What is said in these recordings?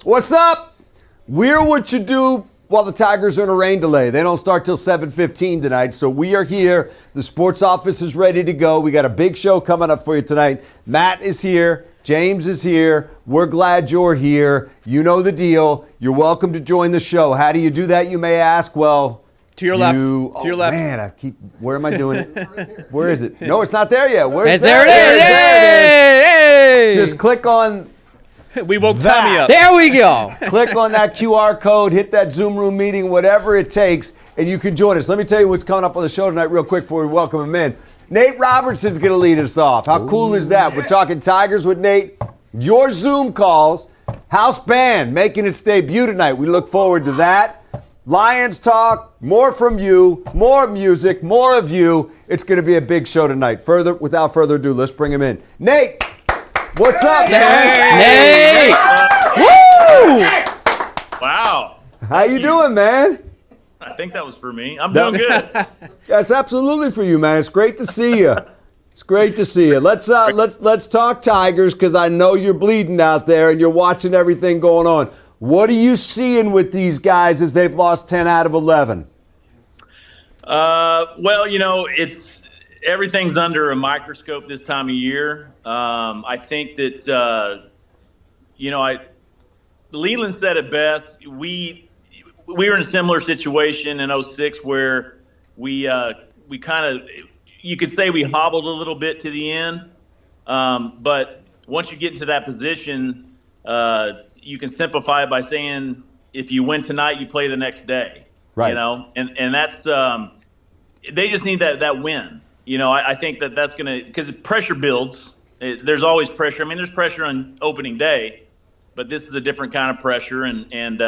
What's up? We're what you do while the Tigers are in a rain delay. They don't start till 7:15 tonight, so we are here. The sports office is ready to go. We got a big show coming up for you tonight. Matt is here. James is here. We're glad you're here. You know the deal. You're welcome to join the show. How do you do that, you may ask? Well, to your left. To your left. Man, where am I doing it? Where is it? No, it's not there yet. Where's there it is. There it is. Just click on We woke Tommy up. There we go. Click on that QR code, hit that Zoom room meeting, whatever it takes, and you can join us. Let me tell you what's coming up on the show tonight real quick before we welcome him in. Nate Robertson's going to lead us off. How cool is that? We're talking Tigers with Nate. Your Zoom calls. House band making its debut tonight. We look forward to that. Lions talk, more from you, more music, more of you. It's going to be a big show tonight. Without further ado, let's bring him in. Nate! What's up, man? Nate! Woo! Wow. How you doing, man? I think that was for me. I'm doing good. That's absolutely for you, man. It's great to see you. It's great to see you. Let's talk Tigers because I know you're bleeding out there and you're watching everything going on. What are you seeing with these guys as they've lost 10 out of 11? Well, you know, everything's under a microscope this time of year. I think that, Leland said it best. We were in a similar situation in 06 where we kind of, you could say we hobbled a little bit to the end. But once you get into that position, you can simplify it by saying, if you win tonight, you play the next day. Right. You know, and that's, they just need that win. You know, I think that's going to – because pressure builds. There's always pressure. I mean, there's pressure on opening day, but this is a different kind of pressure. And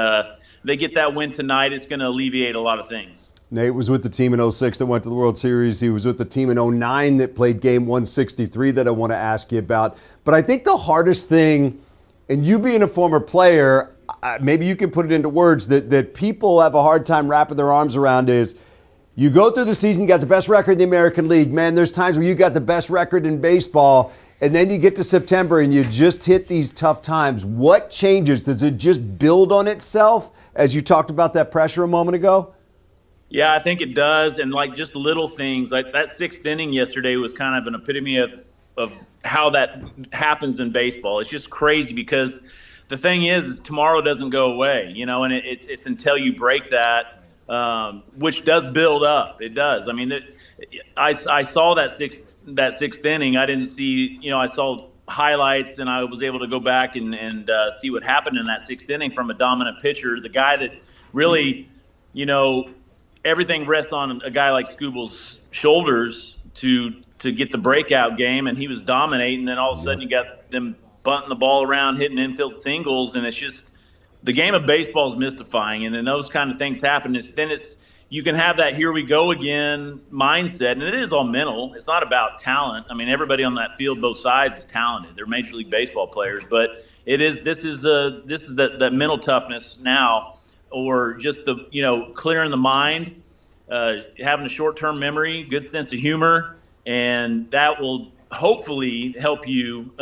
they get that win tonight, it's going to alleviate a lot of things. Nate was with the team in 06 that went to the World Series. He was with the team in 09 that played game 163 that I want to ask you about. But I think the hardest thing, and you being a former player, maybe you can put it into words, that people have a hard time wrapping their arms around is – you go through the season, you got the best record in the American League. Man, there's times where you got the best record in baseball, and then you get to September and you just hit these tough times. What changes? Does it just build on itself, as you talked about that pressure a moment ago? Yeah, I think it does, and like just little things. Like that sixth inning yesterday was kind of an epitome of how that happens in baseball. It's just crazy because the thing is tomorrow doesn't go away, you know, and it's until you break that. Which does build up. It does. I mean, I saw that sixth inning. I didn't see, I saw highlights and I was able to go back and see what happened in that sixth inning from a dominant pitcher. The guy that really, everything rests on a guy like Scooble's shoulders to get the breakout game, and he was dominating. Then all of a sudden you got them bunting the ball around, hitting infield singles, and it's just – the game of baseball is mystifying, and then those kind of things happen. You can have that here we go again mindset, and it is all mental. It's not about talent. I mean, everybody on that field, both sides, is talented. They're Major League Baseball players, but this is that mental toughness now, or just the clearing the mind, having a short-term memory, good sense of humor, and that will hopefully help you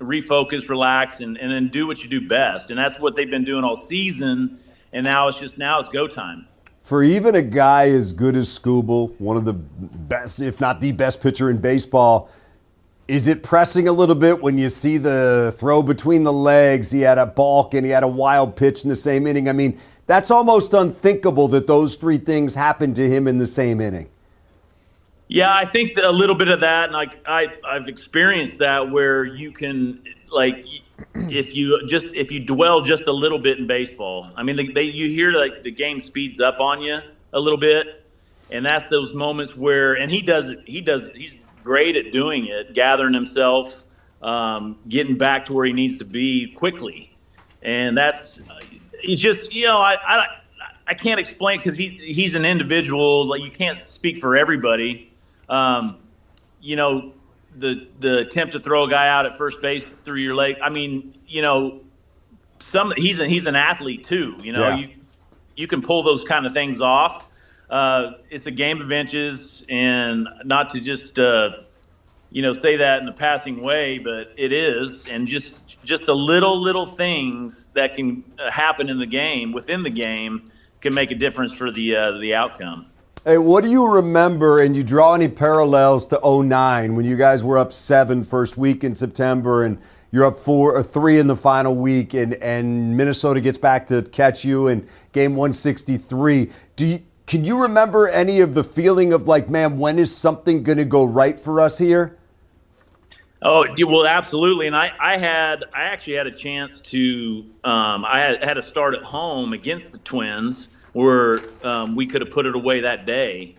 refocus, relax, and then do what you do best. And that's what they've been doing all season, and now it's go time. For even a guy as good as Scooble, one of the best, if not the best pitcher in baseball, is it pressing a little bit when you see the throw between the legs? He had a balk and he had a wild pitch in the same inning. I mean, that's almost unthinkable that those three things happened to him in the same inning. Yeah, I think a little bit of that, and I've experienced that where you can, like, if you dwell just a little bit in baseball. I mean, you hear like the game speeds up on you a little bit, and that's those moments where, and he does it. He's great at doing it, gathering himself, getting back to where he needs to be quickly, and that's it. Just I can't explain because he's an individual. Like, you can't speak for everybody. The attempt to throw a guy out at first base through your leg. I mean, he's an athlete too. Yeah. You can pull those kind of things off. It's a game of inches, and not to just say that in a passing way, but it is. And just the little things that can happen in the game, within the game, can make a difference for the outcome. Hey, what do you remember, and you draw any parallels to 09 when you guys were up 7 first week in September and you're up 4 or 3 in the final week, and Minnesota gets back to catch you in game 163. Can you remember any of the feeling of like, man, when is something going to go right for us here? Oh, well, absolutely. And I actually had a chance to I had a start at home against the Twins where we could have put it away that day.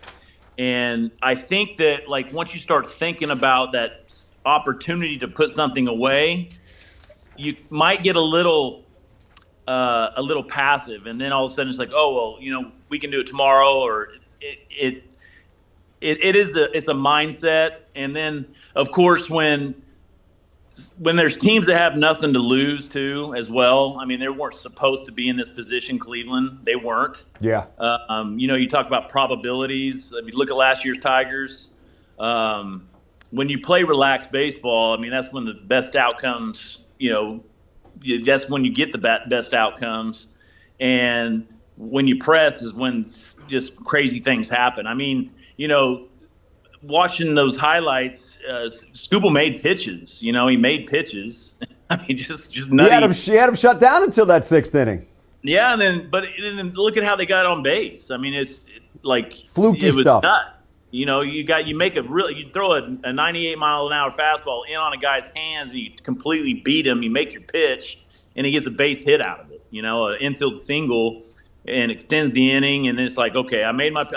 And I think that, like, once you start thinking about that opportunity to put something away, you might get a little passive, and then all of a sudden it's like, oh well, we can do it tomorrow, or it's a mindset. And then of course when there's teams that have nothing to lose too as well. I mean, they weren't supposed to be in this position, Cleveland. They weren't. Yeah. You talk about probabilities. I mean, look at last year's Tigers. When you play relaxed baseball, I mean, that's when the best outcomes, that's when you get the best outcomes. And when you press is when just crazy things happen. I mean, watching those highlights, Scooble made pitches. He made pitches. I mean, just nutty. She had him shut down until that 6th inning. Yeah, and then look at how they got on base. I mean, it's like fluky stuff. Nuts. You throw a 98 mile an hour fastball in on a guy's hands and you completely beat him. You make your pitch and he gets a base hit out of it. An infield single, and extends the inning. And it's like, okay, I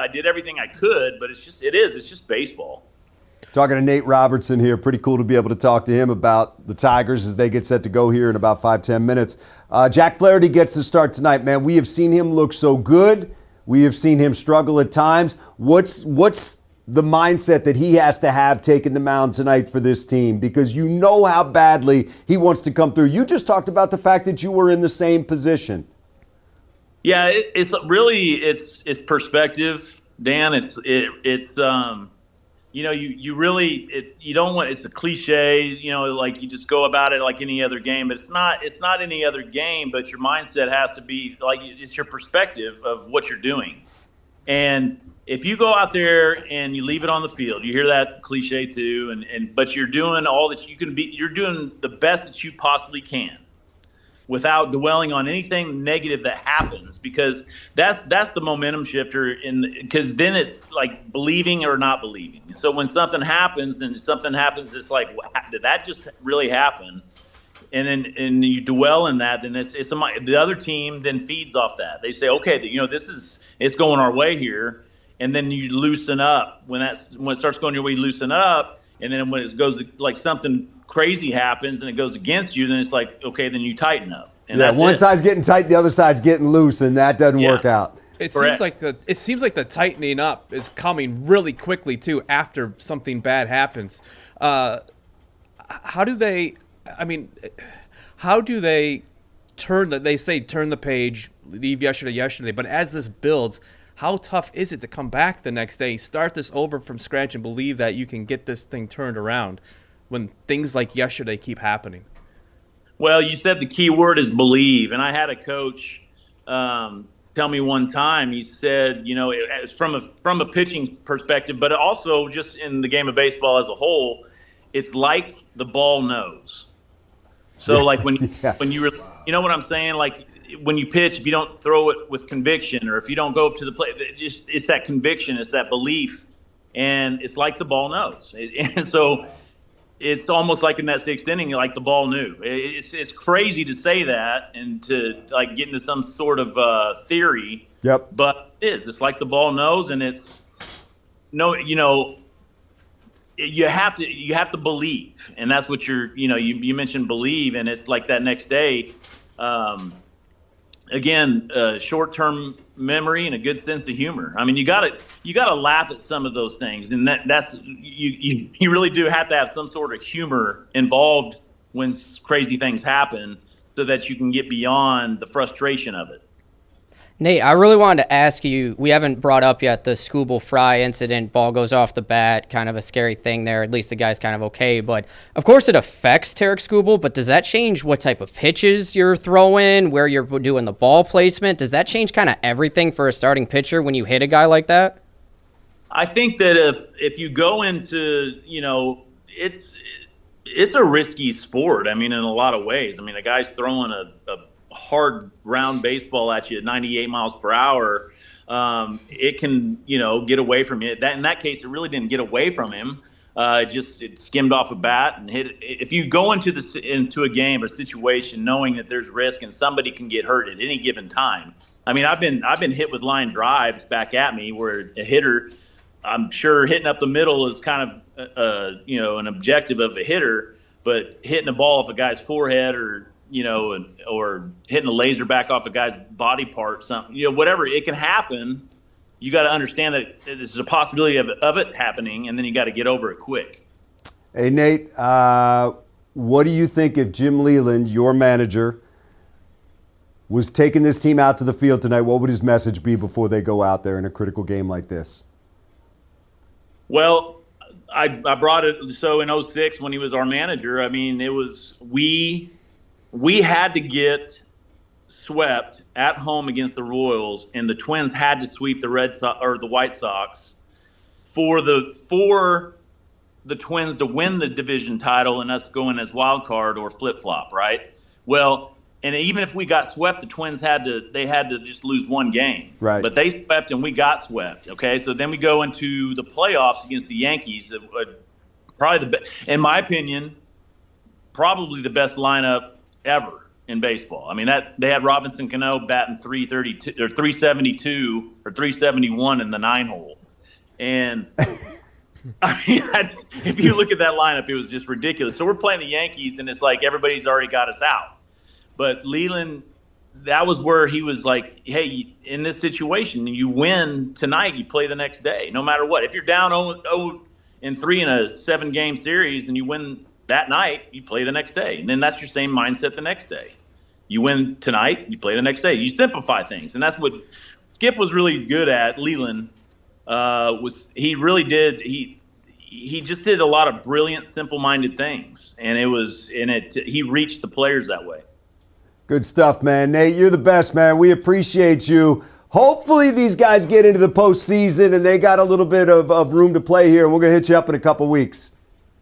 did everything I could, but it's just baseball. Talking to Nate Robertson here. Pretty cool to be able to talk to him about the Tigers as they get set to go here in about 5-10 minutes. Jack Flaherty gets the start tonight, man. We have seen him look so good. We have seen him struggle at times. What's the mindset that he has to have taking the mound tonight for this team? Because you know how badly he wants to come through. You just talked about the fact that you were in the same position. Yeah, it's perspective, Dan. It's you don't want, it's a cliche, like you just go about it like any other game, but it's not any other game, but your mindset has to be like, it's your perspective of what you're doing. And if you go out there and you leave it on the field, you hear that cliche too, but you're doing all that you can be, you're doing the best that you possibly can without dwelling on anything negative that happens, because that's the momentum shifter. Because then it's like believing or not believing. So when something happens, it's like, did that just really happen? And you dwell in that, then the other team then feeds off that. They say, okay, it's going our way here. And then you loosen up when it starts going your way, you loosen up. And then when it goes, like something crazy happens and it goes against you, then it's like, okay, then you tighten up. And that's one side's getting tight, the other side's getting loose, and that doesn't work out. It seems like the tightening up is coming really quickly too after something bad happens. How do they turn the page, leave yesterday, but as this builds, how tough is it to come back the next day, start this over from scratch, and believe that you can get this thing turned around when things like yesterday keep happening? Well, you said the key word is believe. And I had a coach tell me one time, he said, from a pitching perspective, but also just in the game of baseball as a whole, it's like the ball knows. So like when you what I'm saying? Like when you pitch, if you don't throw it with conviction, or if you don't go up to the plate, it's that conviction, it's that belief, and it's like the ball knows. And so it's almost like in that 6th inning, like the ball knew. It's crazy to say that and to like get into some sort of theory. Yep. But it's like the ball knows, and you have to believe, and that's what you mentioned believe, and it's like that next day. Again, short-term memory and a good sense of humor. I mean, you gotta laugh at some of those things, and that's you really do have to have some sort of humor involved when crazy things happen, so that you can get beyond the frustration of it. Nate, I really wanted to ask you, we haven't brought up yet the Scooble Fry incident. Ball goes off the bat, kind of a scary thing there. At least the guy's kind of okay. But, of course, it affects Tarek Scooble, but does that change what type of pitches you're throwing, where you're doing the ball placement? Does that change kind of everything for a starting pitcher when you hit a guy like that? I think that if you go into, it's a risky sport. I mean, in a lot of ways. I mean, a guy's throwing a hard round baseball at you at 98 miles per hour. It can, get away from you. In that case, it really didn't get away from him. It skimmed off a bat and hit it. If you go into a game or situation knowing that there's risk and somebody can get hurt at any given time. I mean, I've been hit with line drives back at me where a hitter, I'm sure hitting up the middle is kind of an objective of a hitter, but hitting a ball off a guy's forehead or hitting a laser back off a guy's body part, something, whatever, it can happen. You got to understand that there's a possibility of it happening, and then you got to get over it quick. Hey, Nate, what do you think if Jim Leland, your manager, was taking this team out to the field tonight? What would his message be before they go out there in a critical game like this? Well, I brought it so in 06 when he was our manager. I mean, it was we had to get swept at home against the Royals, and the Twins had to sweep the the White Sox for the Twins to win the division title and us going as wild card or flip flop, right? Well, and even if we got swept, the Twins had to just lose one game, right? But they swept and we got swept. Okay, so then we go into the playoffs against the Yankees. Probably in my opinion, probably the best lineup ever in baseball. I mean, that they had Robinson Cano batting 332 or 372 or 371 in the 9-hole, and I mean, if you look at that lineup, it was just ridiculous. So we're playing the Yankees, and it's like everybody's already got us out. But Leland, that was where he was like, hey, in this situation, you win tonight, you play the next day, no matter what. If you're down 0-3 in a 7-game series and you win that night, you play the next day. And then that's your same mindset the next day. You win tonight, you play the next day. You simplify things. And that's what Skip was really good at, Leland. He really did. He just did a lot of brilliant, simple-minded things. And he reached the players that way. Good stuff, man. Nate, you're the best, man. We appreciate you. Hopefully these guys get into the postseason and they got a little bit of room to play here. We're going to hit you up in a couple weeks.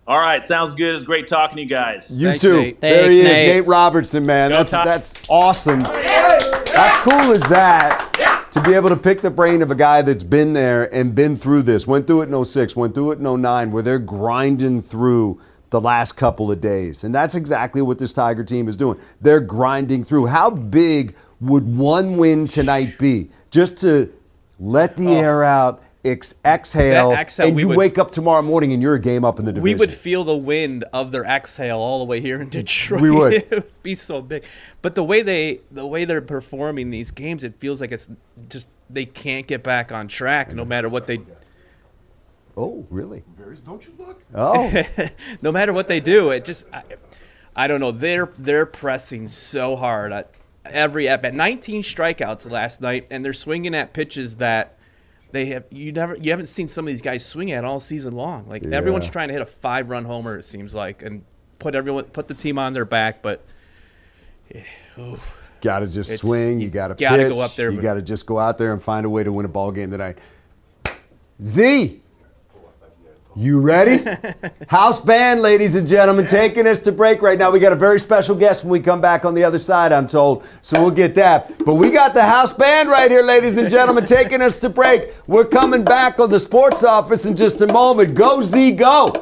All right. Sounds good. It's great talking to you guys. You Thanks, too. Nate. There Thanks, he is, Nate. Nate Robertson, man. That's awesome. How cool is that to be able to pick the brain of a guy that's been there and been through this? Went through it in 06, went through it in 09, where they're grinding through the last couple of days. And that's exactly what this Tiger team is doing. They're grinding through. How big would one win tonight be? Just to let the air out, exhale, and you wake up tomorrow morning and you're a game up in the division. We would feel the wind of their exhale all the way here in Detroit. We would. It would be so big. But the way they're performing these games, it feels like it's just they can't get back on track no matter what they. Oh, really? Don't you look? Oh. No matter what they do, it just I don't know. They're pressing so hard at every at bat. 19 strikeouts last night, and they're swinging at pitches that you haven't seen some of these guys swing at all season long. Like everyone's trying to hit a 5-run homer, it seems like, and put the team on their back, but got to just swing. You got to pitch. Go up there. You got to just go out there and find a way to win a ball game tonight. Z, you ready? House band, ladies and gentlemen, taking us to break right now. We got a very special guest when we come back on the other side, I'm told, so we'll get that. But we got the house band right here, ladies and gentlemen, taking us to break. We're coming back on the sports office in just a moment. Go, Z, go.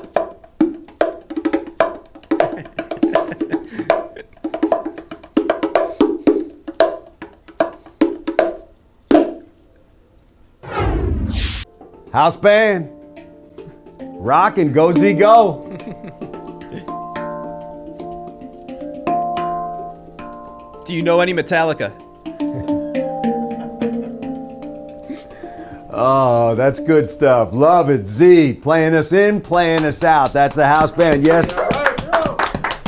House band. Rock and go, Z, go. Do you know any Metallica? Oh, that's good stuff. Love it. Z, playing us in, playing us out. That's the house band. Yes.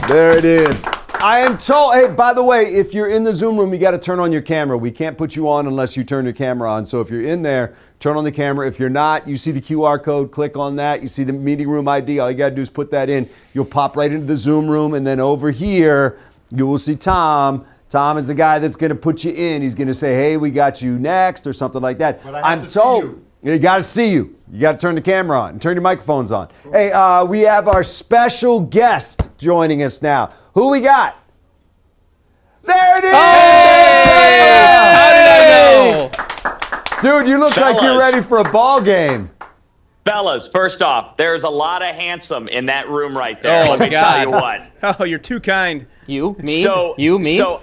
There it is. I am told, hey, by the way, if you're in the Zoom room, you got to turn on your camera. We can't put you on unless you turn your camera on. So if you're in there, turn on the camera. If you're not, you see the QR code, click on that. You see the meeting room ID. All you got to do is put that in. You'll pop right into the Zoom room. And then over here, you will see Tom. Tom is the guy that's going to put you in. He's going to say, hey, we got you next or something like that. But I have to told. see you. You got to see you. You got to turn the camera on and turn your microphones on. Hey, we have our special guest joining us now. Who we got? There it is! Hey! How did I know? Dude, you look like you're ready for a ball game. Fellas, first off, there's a lot of handsome in that room right there. Oh, Let me God. tell you what. Oh, you're too kind. You, me, So, you, me. So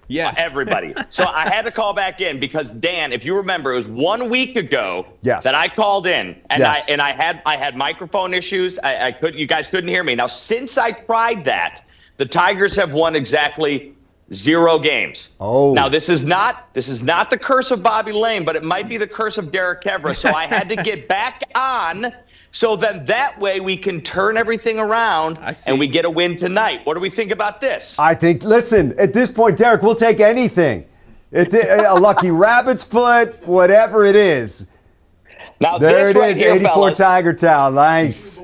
Yeah. everybody. So I had to call back in because Dan, if you remember, it was 1 week ago Yes. that I called in, and Yes. I had microphone issues. You guys couldn't hear me. Now, since I tried that, the Tigers have won exactly 0 games. Oh. Now this is not the curse of Bobby Lane, but it might be the curse of Derek Kevra. So I had to get back on. So then that way we can turn everything around and we get a win tonight. What do we think about this? I think, listen, at this point, Derek, we'll take anything. A lucky rabbit's foot, whatever it is. Now There this it right is, here, 84 fellas, Tiger Towel. Nice.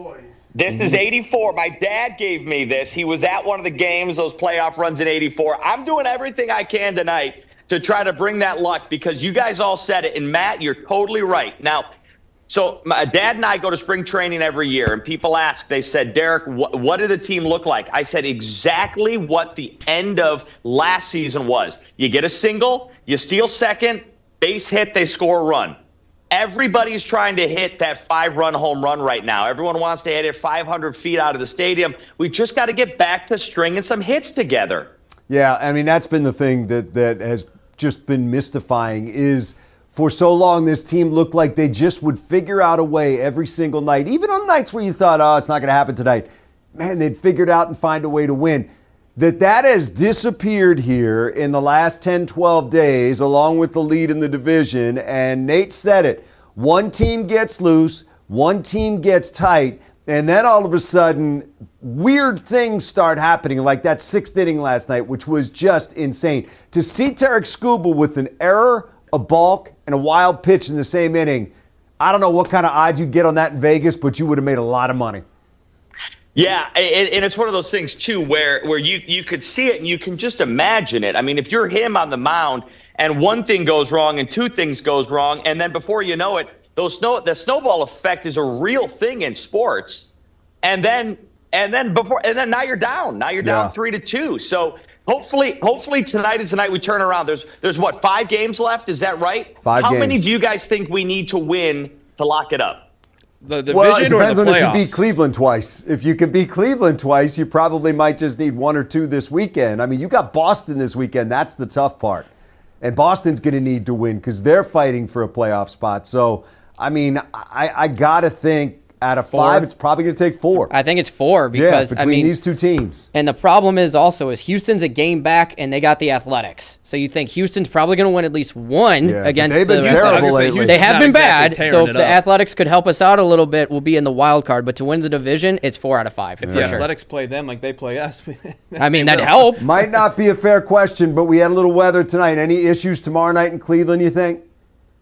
This is 84. My dad gave me this. He was at one of the games, those playoff runs in 84. I'm doing everything I can tonight to try to bring that luck because you guys all said it. And Matt, you're totally right. Now, so my dad and I go to spring training every year, and people ask, they said, Derek, what did the team look like? I said exactly what the end of last season was. You get a single, you steal second, base hit, they score a run. Everybody's trying to hit that 5-run home run right now. Everyone wants to hit it 500 feet out of the stadium. We just got to get back to stringing some hits together. Yeah, I mean, that's been the thing that has just been mystifying is for so long this team looked like they just would figure out a way every single night, even on nights where you thought, oh, it's not going to happen tonight. Man, they'd figure it out and find a way to win. That has disappeared here in the last 10, 12 days, along with the lead in the division. And Nate said it. One team gets loose, one team gets tight, and then all of a sudden, weird things start happening, like that 6th inning last night, which was just insane. To see Tarek Skubal with an error, a balk, and a wild pitch in the same inning, I don't know what kind of odds you'd get on that in Vegas, but you would have made a lot of money. Yeah, and it's one of those things, too, where you could see it and you can just imagine it. I mean, if you're him on the mound and one thing goes wrong and two things goes wrong, and then before you know it, the snowball effect is a real thing in sports. And then now you're down. Now you're down 3-2. So hopefully tonight is the night we turn around. There's what, 5 games left? Is that right? 5 How games. many do you guys think we need to win to lock it up? The division Well, it depends or on the if you playoffs? beat Cleveland twice. If you can beat Cleveland twice, you probably might just need 1 or 2 this weekend. I mean, you got Boston this weekend. That's the tough part. And Boston's going to need to win because they're fighting for a playoff spot. So, I mean, I got to think out of 5, it's probably going to take 4. I think it's 4 because, between these two teams. And the problem is Houston's a game back and they got the Athletics. So you think Houston's probably going to win at least one Yeah, but against they've been the terrible lately. They have not been exactly bad. tearing So it if the up. Athletics could help us out a little bit, we'll be in the wild card. But to win the division, it's 4 out of 5. If for the sure. Athletics play them like they play us, I mean, that'd help. Might not be a fair question, but we had a little weather tonight. Any issues tomorrow night in Cleveland, you think?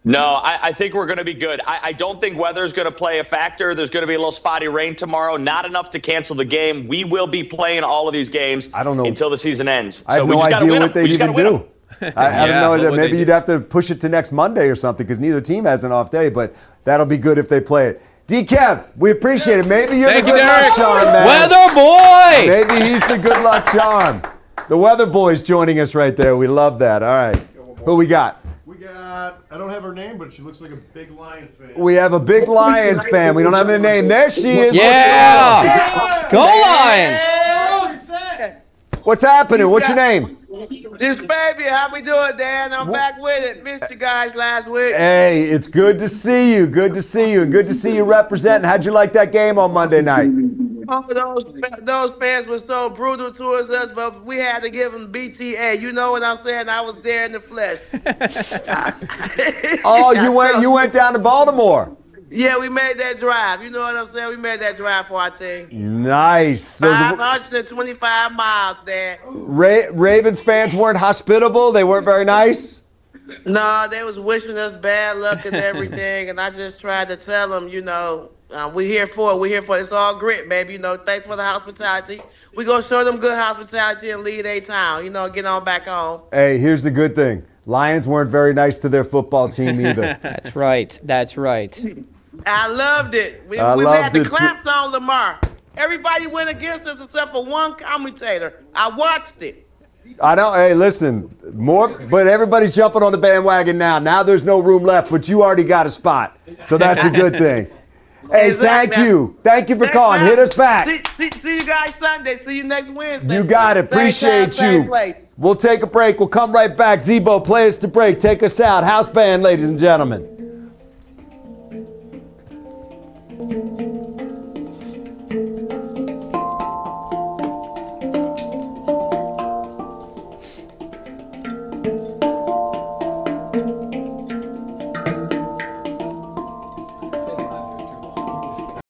No, I think we're going to be good. I don't think weather is going to play a factor. There's going to be a little spotty rain tomorrow, not enough to cancel the game. We will be playing all of these games I don't know. until the season ends. I have we no just gotta idea win what 'em. they'd We just even gotta win 'em. do. I don't know. what would Maybe they you'd do? have to push it to next Monday or something because neither team has an off day, but that'll be good if they play it. D-Kev, we appreciate it. Maybe you're Thank the you, good luck Derek. charm, man. Weather boy! Maybe he's the good luck charm. The weather boy's joining us right there. We love that. All right. Who we got? We got, I don't have her name, but she looks like a big Lions fan. We have a big Lions fan. We don't have the name. There she is. Yeah! Go Lions! What's happening? What's your name? This baby, how we doing, Dan? I'm back with it. Missed you guys last week. Hey, it's good to see you. Good to see you. And good to see you representing. How'd you like that game on Monday night? Oh, those fans were so brutal towards us, but we had to give them BTA. You know what I'm saying? I was there in the flesh. Oh, you went down to Baltimore. Yeah, we made that drive. You know what I'm saying? We made that drive for our team. Nice. So 525 miles, Dad. Ravens fans weren't hospitable. They weren't very nice. No, they was wishing us bad luck and everything, and I just tried to tell them, we here for it. We here for it. It's all grit, baby. Thanks for the hospitality. We gonna show them good hospitality and lead a town. Get on back home. Hey, here's the good thing. Lions weren't very nice to their football team either. That's right. That's right. I loved it. We loved had the it clamps on Lamar. Everybody went against us except for one commentator. I watched it. I know. Hey, listen, but everybody's jumping on the bandwagon now. Now there's no room left, but you already got a spot, so that's a good thing. Hey, Exactly. Thank you for calling. Hit us back. See you guys Sunday. See you next Wednesday. You got it. Same Appreciate time, same you. place. We'll take a break. We'll come right back. Zebo, play us to break. Take us out. House band, ladies and gentlemen.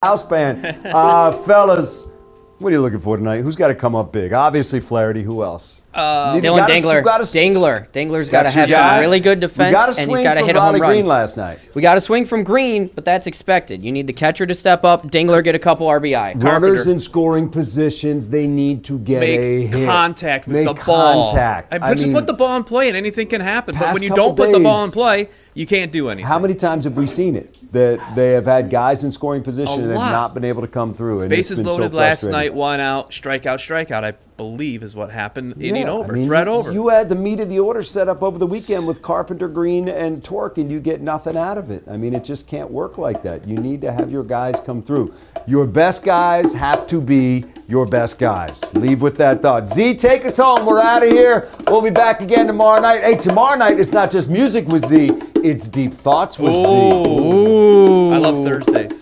House band. Fellas, what are you looking for tonight? Who's got to come up big? Obviously Flaherty. Who else? Dylan Dangler. Dangler's got to have some really good defense, and he's got to hit a home run. Green last night. We got to swing from Green, but that's expected. You need the catcher to step up. Dangler get a couple RBI. Runners in scoring positions, they need to get a hit. Contact with Make the ball. contact. Just put the ball in play and anything can happen. But past when you couple don't put the ball days, in play, you can't do anything. How many times have we seen it that they have had guys in scoring position and have not been able to come through? And Bases it's been loaded so last frustrating. night, 1 out, strikeout, I believe is what happened. Inning Yeah, over, I mean, threat over. You had the meat of the order set up over the weekend with Carpenter, Green, and Torque, and you get nothing out of it. I mean, it just can't work like that. You need to have your guys come through. Your best guys have to be your best guys. Leave with that thought. Z, take us home. We're out of here. We'll be back again tomorrow night. Hey, tomorrow night, it's not just music with Z, it's Deep Thoughts with Z. I love Thursdays.